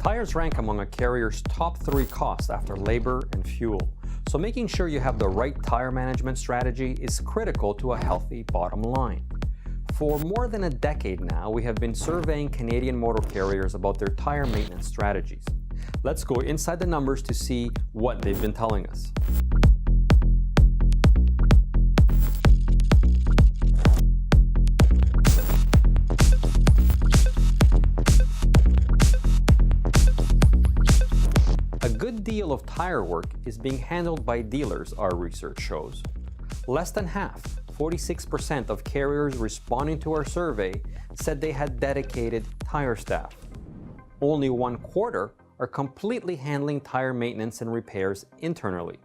Tires rank among a carrier's top 3 costs after labor and fuel, so making sure you have the right tire management strategy is critical to a healthy bottom line. For more than a decade now, we have been surveying Canadian motor carriers about their tire maintenance strategies. Let's go inside the numbers to see what they've been telling us. A good deal of tire work is being handled by dealers, our research shows. Less than half, 46% of carriers responding to our survey said they had dedicated tire staff. Only 1/4 are completely handling tire maintenance and repairs internally.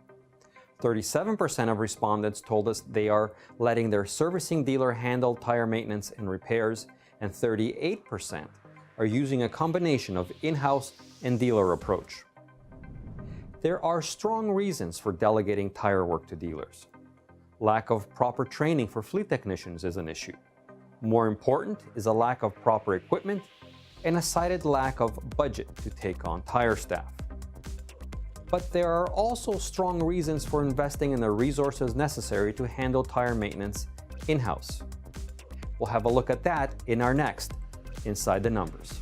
37% of respondents told us they are letting their servicing dealer handle tire maintenance and repairs, and 38% are using a combination of in-house and dealer approach. There are strong reasons for delegating tire work to dealers. Lack of proper training for fleet technicians is an issue. More important is a lack of proper equipment and a cited lack of budget to take on tire staff. But there are also strong reasons for investing in the resources necessary to handle tire maintenance in-house. We'll have a look at that in our next Inside the Numbers.